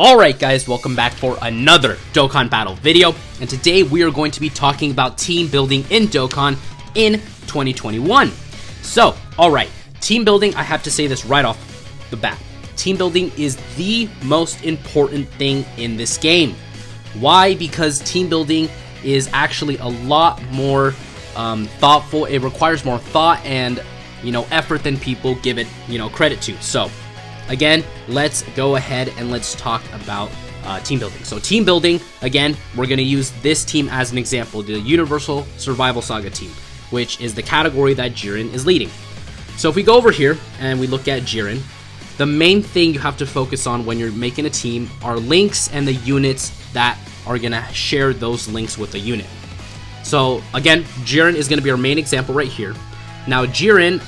Alright guys, welcome back for another Dokkan Battle video, and today we are going to be talking about team building in Dokkan in 2021. So, alright, team building, I have to say this right off the bat. Team building is the most important thing in this game. Why? Because team building is actually a lot more thoughtful. It requires more thought and, effort than people give it, credit to. So, again, let's go ahead and let's talk about team building. So team building, again, we're going to use this team as an example, the Universal Survival Saga team, which is the category that Jiren is leading. So if we go over here and we look at Jiren, the main thing you have to focus on when you're making a team are links and the units that are going to share those links with the unit. So again, Jiren is going to be our main example right here. Now Jiren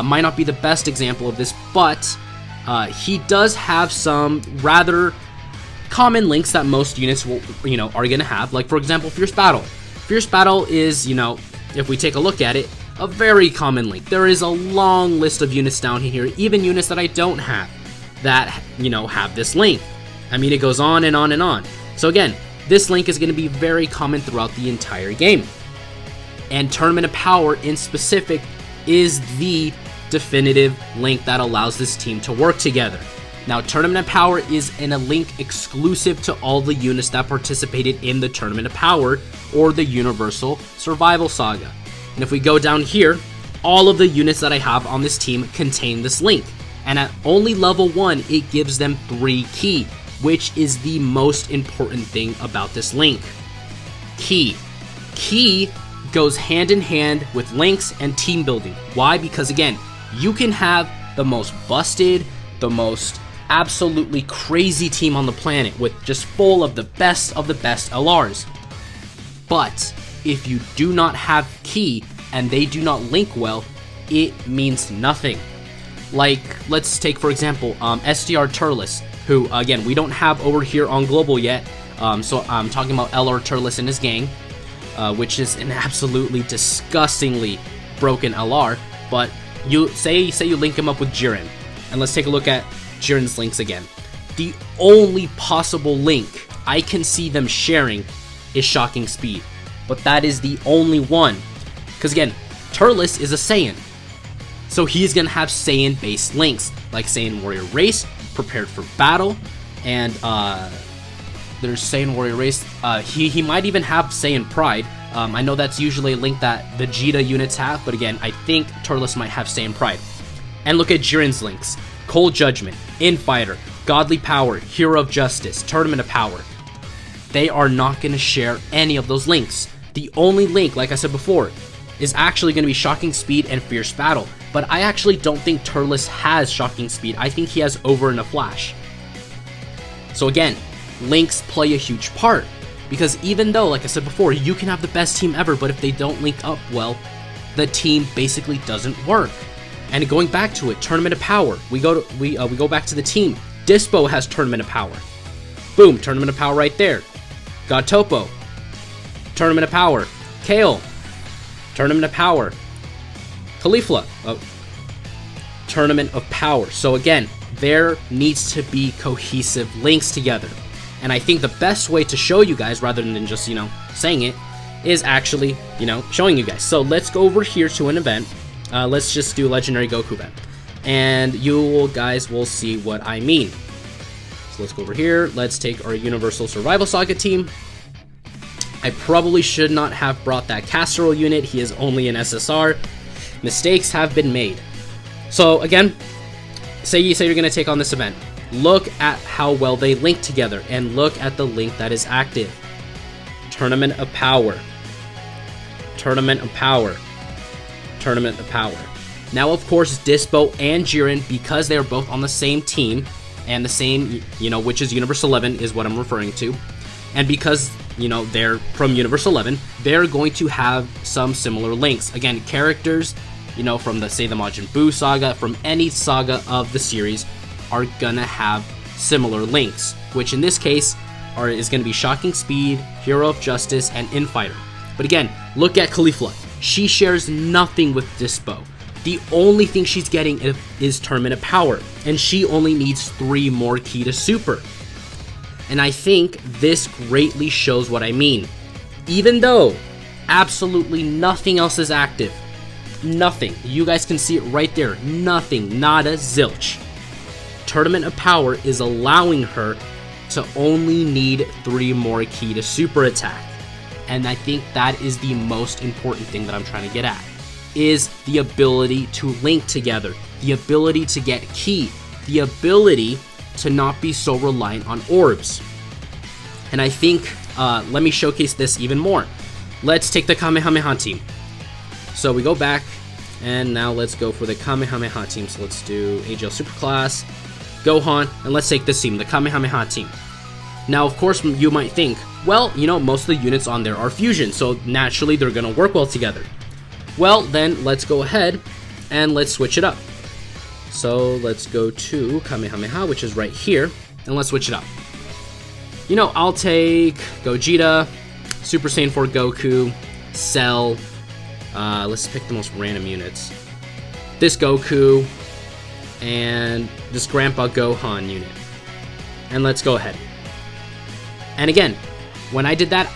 might not be the best example of this, but he does have some rather common links that most units will, are gonna have. Like for example, Fierce Battle. Fierce Battle is, if we take a look at it, a very common link. There is a long list of units down here, even units that I don't have, that have this link. I mean, it goes on and on and on. So again, this link is gonna be very common throughout the entire game. And Tournament of Power in specific is the definitive link that allows this team to work together. Now, Tournament of Power is a link exclusive to all the units that participated in the Tournament of Power or the Universal Survival Saga. And if we go down here, all of the units that I have on this team contain this link. And at only level 1, it gives them 3 ki, which is the most important thing about this link. Ki. Ki goes hand in hand with links and team building. Why? Because again, you can have the most busted, the most absolutely crazy team on the planet with just full of the best LRs. But if you do not have ki and they do not link well, it means nothing. Like, let's take for example, SDR Turles, who again, we don't have over here on Global yet. So I'm talking about LR Turles and his gang, which is an absolutely disgustingly broken LR, but you say you link him up with Jiren, and let's take a look at Jiren's links again. The only possible link I can see them sharing is Shocking Speed, but that is the only one, because again, Turles is a Saiyan, so he's gonna have Saiyan based links like Saiyan Warrior Race, Prepared for Battle, and there's Saiyan Warrior Race. He might even have Saiyan Pride. I know that's usually a link that Vegeta units have, but again, I think Turles might have Saiyan Pride. And look at Jiren's links. Cold Judgment, Infighter, Godly Power, Hero of Justice, Tournament of Power. They are not going to share any of those links. The only link, like I said before, is actually going to be Shocking Speed and Fierce Battle. But I actually don't think Turles has Shocking Speed. I think he has Over in a Flash. So again, links play a huge part. Because even though, like I said before, you can have the best team ever, but if they don't link up well, the team basically doesn't work. And going back to it, Tournament of Power, we go back to the team. Dispo has Tournament of Power. Boom, Tournament of Power right there. God Topo, Tournament of Power. Kale, Tournament of Power. Caulifla, Tournament of Power. So again, there needs to be cohesive links together. And I think the best way to show you guys, rather than just, saying it, is actually, showing you guys. So let's go over here to an event. Let's just do Legendary Goku event. And you guys will see what I mean. So let's go over here. Let's take our Universal Survival Saga team. I probably should not have brought that Casserole unit. He is only an SSR. Mistakes have been made. So again, say you're going to take on this event. Look at how well they link together and look at the link that is active. Tournament of Power. Tournament of Power. Tournament of Power. Now, of course, Dispo and Jiren, because they are both on the same team and the same, which is Universe 11 is what I'm referring to. And because, they're from Universe 11, they're going to have some similar links. Again, characters, from the Majin Buu saga, from any saga of the series, are gonna have similar links, which in this case is gonna be Shocking Speed, Hero of Justice, and Infighter. But again, look at Caulifla. She shares nothing with Dispo. The only thing she's getting is Tournament of Power, and she only needs 3 more ki to super. And I think this greatly shows what I mean. Even though absolutely nothing else is active, nothing, you guys can see it right there, nothing, nada, zilch. Tournament of Power is allowing her to only need 3 more ki to super attack. And I think that is the most important thing that I'm trying to get at, is the ability to link together, the ability to get ki, the ability to not be so reliant on orbs. And I think, let me showcase this even more. Let's take the Kamehameha team. So we go back, and now let's go for the Kamehameha team. So let's do AGL Superclass, Gohan, and let's take this team, the Kamehameha team. Now, of course, you might think, well, you know, most of the units on there are fusion, so naturally they're going to work well together. Well, then let's go ahead and let's switch it up. So let's go to Kamehameha, which is right here, and let's switch it up. You know, I'll take Gogeta, Super Saiyan 4 Goku, Cell. Let's pick the most random units. This Goku, and this Grandpa Gohan unit. And let's go ahead. And again, when I did that,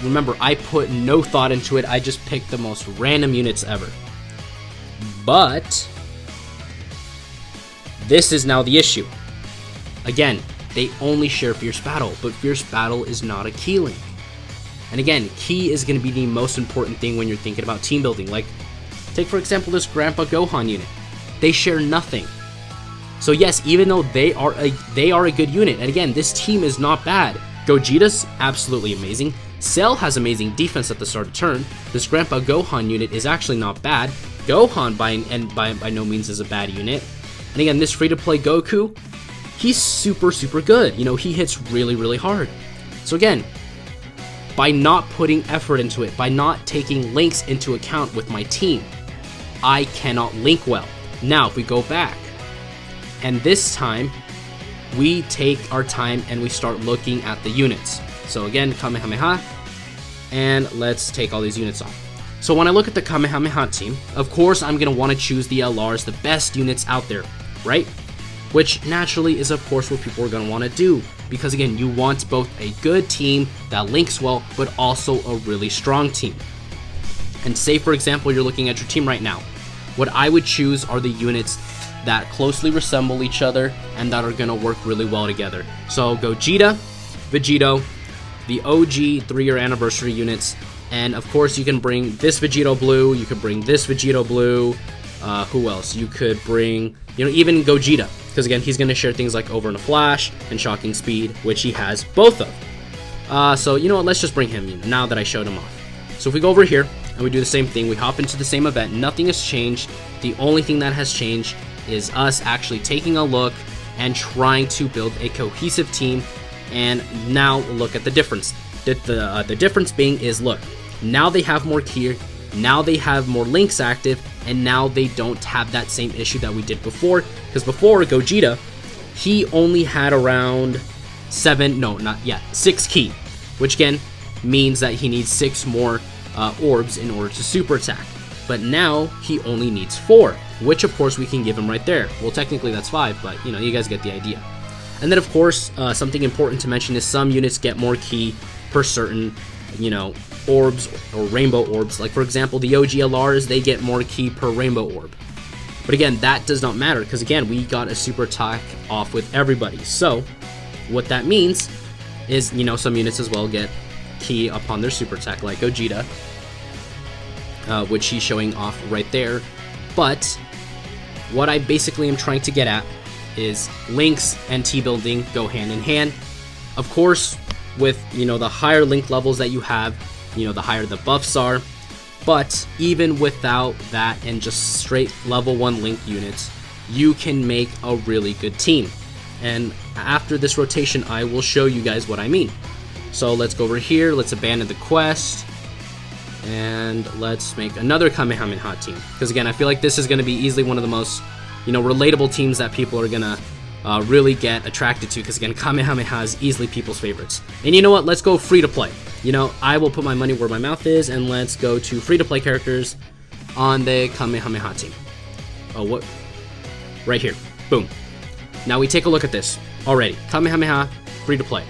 remember, I put no thought into it. I just picked the most random units ever. But this is now the issue. Again, they only share Fierce Battle, but Fierce Battle is not a ki link. And again, ki is going to be the most important thing when you're thinking about team building. Like, take for example this Grandpa Gohan unit. They share nothing. So yes, even though they are a good unit, and again, this team is not bad. Gogeta's absolutely amazing. Cell has amazing defense at the start of turn. This Grandpa Gohan unit is actually not bad. Gohan by no means is a bad unit. And again, this free-to-play Goku, he's super good. You know, he hits really hard. So again, by not putting effort into it, by not taking links into account with my team, I cannot link well. Now, if we go back, and this time, we take our time and we start looking at the units. So again, Kamehameha, and let's take all these units off. So when I look at the Kamehameha team, of course I'm going to want to choose the LRs, the best units out there, right? Which naturally is of course what people are going to want to do, because again, you want both a good team that links well, but also a really strong team. And say for example, you're looking at your team right now. What I would choose are the units that closely resemble each other and that are going to work really well together. So Gogeta, Vegito, the OG 3-year anniversary units, and of course you can bring this Vegito Blue, you could bring this Vegito Blue, who else? You could bring, you know, even Gogeta, because again, he's going to share things like Over in a Flash and Shocking Speed, which he has both of. So you know what, let's just bring him in, now that I showed him off. So if we go over here, and we do the same thing, we hop into the same event, nothing has changed. The only thing that has changed is us actually taking a look and trying to build a cohesive team. And now look at the difference. The difference being is, look, now they have more ki, now they have more links active, and now they don't have that same issue that we did before. Because before, Gogeta, he only had around 6 ki, which again means that he needs 6 more orbs in order to super attack. But now he only needs 4, which of course we can give him right there. Well, technically that's 5, but you know, you guys get the idea. And then of course, something important to mention is some units get more ki per certain, you know, orbs or rainbow orbs. Like for example, the OG LRs, they get more ki per rainbow orb. But again, that does not matter, because again, we got a super attack off with everybody. So what that means is, you know, some units as well get ki upon their super attack, like Gogeta, which he's showing off right there. But what I basically am trying to get at is links and team building go hand in hand. Of course, with, you know, the higher link levels that you have, you know, the higher the buffs are. But even without that and just straight level 1 link units, you can make a really good team. And after this rotation, I will show you guys what I mean. So let's go over here, let's abandon the quest, and let's make another Kamehameha team. Because again, I feel like this is going to be easily one of the most, you know, relatable teams that people are going to really get attracted to. Because again, Kamehameha is easily people's favorites. And you know what? Let's go free to play. You know, I will put my money where my mouth is, and let's go to free to play characters on the Kamehameha team. Oh, what? Right here. Boom. Now we take a look at this already. Kamehameha, free to play.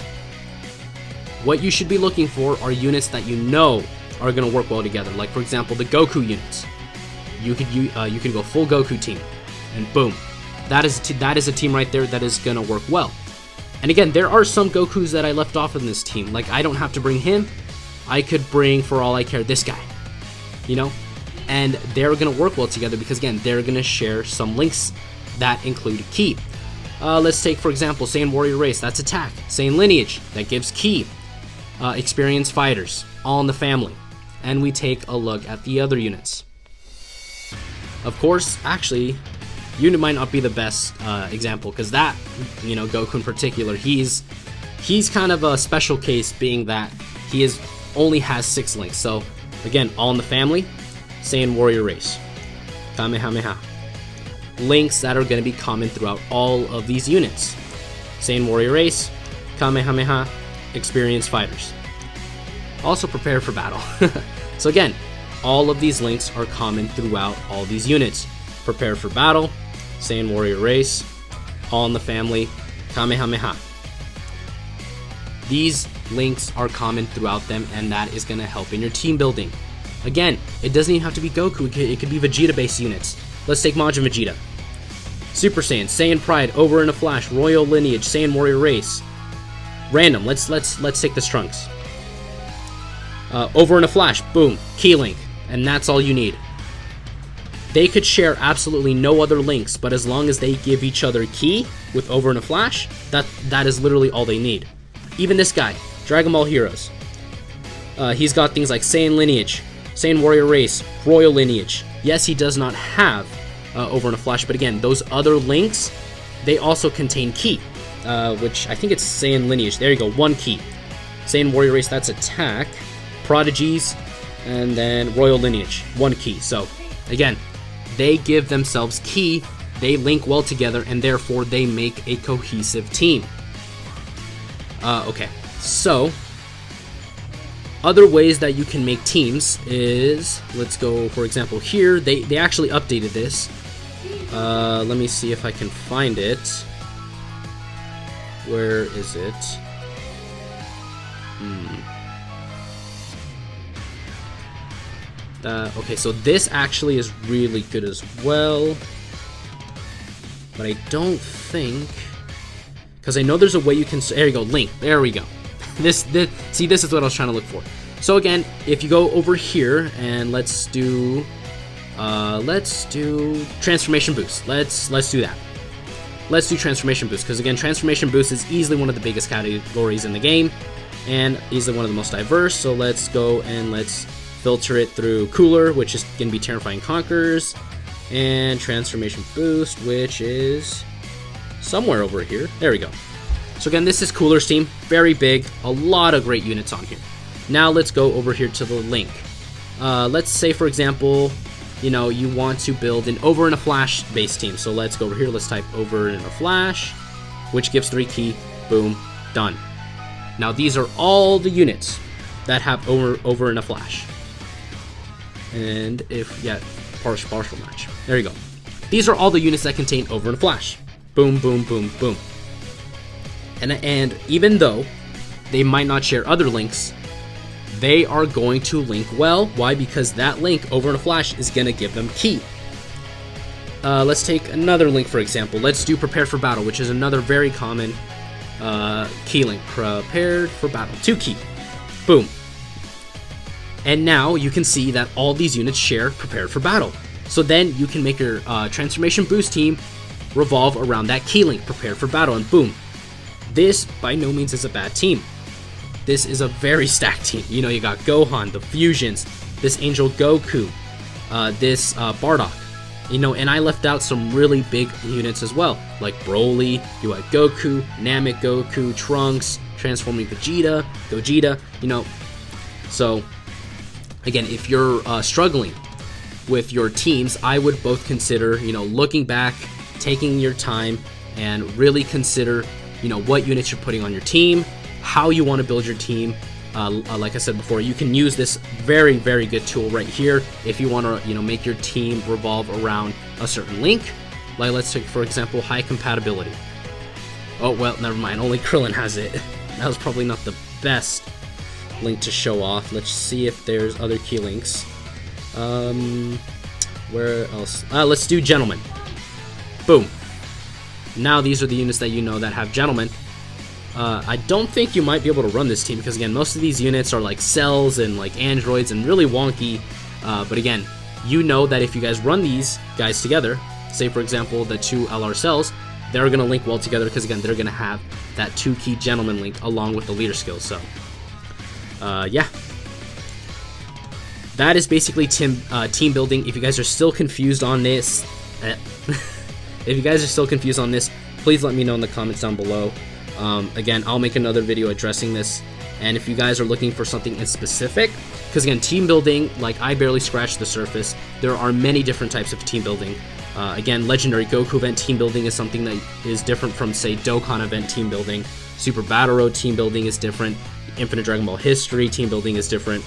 what you should be looking for are units that you know are going to work well together. Like, for example, the Goku units. You can go full Goku team, and boom, that is a team right there that is going to work well. And again, there are some Gokus that I left off in this team. Like, I don't have to bring him. I could bring, for all I care, this guy. You know? And they're going to work well together because, again, they're going to share some links that include ki. Let's take, for example, Saiyan Warrior Race. That's attack. Saiyan Lineage. That gives ki. Experienced Fighters. All in the family. And we take a look at the other units. Of course, actually, unit might not be the best example, because that, you know, Goku in particular, he's kind of a special case, being that he only has 6 links. So again, all in the family, Saiyan Warrior Race, Kamehameha. Links that are going to be common throughout all of these units. Saiyan Warrior Race, Kamehameha, Experienced Fighters. Also prepare for battle. So again, all of these links are common throughout all these units. Prepare for battle, Saiyan Warrior Race, all in the family, Kamehameha. These links are common throughout them, and that is going to help in your team building. Again, it doesn't even have to be Goku, it could be Vegeta-based units. Let's take Majin Vegeta. Super Saiyan, Saiyan Pride, Over in a Flash, Royal Lineage, Saiyan Warrior Race. Random, let's take this Trunks. Over in a Flash, boom, Key Link, and that's all you need. They could share absolutely no other links, but as long as they give each other Ki with Over in a Flash, that is literally all they need. Even this guy, Dragon Ball Heroes. He's got things like Saiyan Lineage, Saiyan Warrior Race, Royal Lineage. Yes, he does not have Over in a Flash, but again, those other links, they also contain Ki, which I think it's Saiyan Lineage. There you go, 1 Ki. Saiyan Warrior Race, that's attack. Prodigies, and then Royal Lineage, 1 Ki. So again, they give themselves Ki, they link well together, and therefore they make a cohesive team. Okay, so other ways that you can make teams is, let's go, for example, here, they actually updated this. Let me see if I can find it. Where is it? Okay, so this actually is really good as well, but I don't think, because I know there's a way you can, there you go, link, there we go. See, this is what I was trying to look for. So again, if you go over here and let's do Transformation Boost. Let's do that. Let's do Transformation Boost, because again, Transformation Boost is easily one of the biggest categories in the game, and easily one of the most diverse. So let's go and let's filter it through Cooler, which is going to be Terrifying Conquerors, and Transformation Boost, which is somewhere over here. There we go. So again, this is Cooler's team, very big, a lot of great units on here. Now let's go over here to the link. Let's say, for example, you know, you want to build an Over in a Flash base team. So let's go over here, let's type Over in a Flash, which gives 3 Ki, boom, done. Now these are all the units that have Over in a Flash. And if, yeah, partial match. There you go. These are all the units that contain Over in a Flash. Boom, boom, boom, boom. And even though they might not share other links, they are going to link well. Why? Because that link, Over in a Flash, is going to give them Ki. Let's take another link, for example. Let's do Prepare for Battle, which is another very common Ki link. Prepared for Battle. 2 Ki. Boom. And now you can see that all these units share Prepared for Battle. So then you can make your Transformation Boost team revolve around that Ki link, Prepared for Battle, and boom. This, by no means, is a bad team. This is a very stacked team. You know, you got Gohan, the Fusions, this Angel Goku, this Bardock. You know, and I left out some really big units as well, like Broly, you had Goku, Namek Goku, Trunks, Transforming Gogeta, you know. So, again, if you're struggling with your teams, I would both consider, you know, looking back, taking your time, and really consider, you know, what units you're putting on your team, how you want to build your team. Like I said before, you can use this very, very good tool right here if you want to, you know, make your team revolve around a certain link. Like, let's take, for example, high compatibility. Oh, well, never mind. Only Krillin has it. that was probably not the best link to show off. Let's see if there's other key links. Where else? Let's do Gentlemen. Boom. Now these are the units that you know that have Gentlemen. I don't think you might be able to run this team because, again, most of these units are like cells and like androids and really wonky. But again, you know that if you guys run these guys together, say for example the 2 LR cells, they're going to link well together because, again, they're going to have that 2 key Gentleman link along with the leader skills. So, yeah. That is basically team building. If you guys are still confused on this, please let me know in the comments down below. Again, I'll make another video addressing this. And if you guys are looking for something in specific, because again, team building, like, I barely scratched the surface. There are many different types of team building. Again, Legendary Goku event team building is something that is different from, say, Dokkan event team building. Super Battle Road team building is different. Infinite Dragon Ball History team building is different.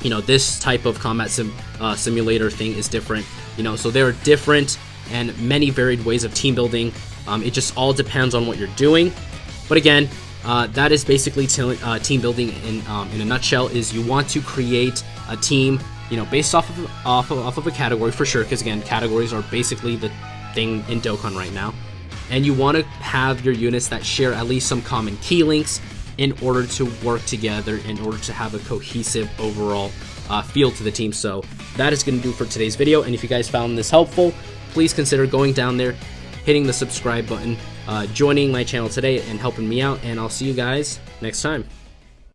You know, this type of combat simulator thing is different. You know, so there are different and many varied ways of team building. It just all depends on what you're doing. But again, that is basically team building in a nutshell. Is you want to create a team, you know, based off of a category for sure. Because again, categories are basically the thing in Dokkan right now. And you want to have your units that share at least some common key links in order to work together, in order to have a cohesive overall feel to the team. So that is going to do for today's video. And if you guys found this helpful, please consider going down there, hitting the subscribe button, joining my channel today and helping me out. And I'll see you guys next time.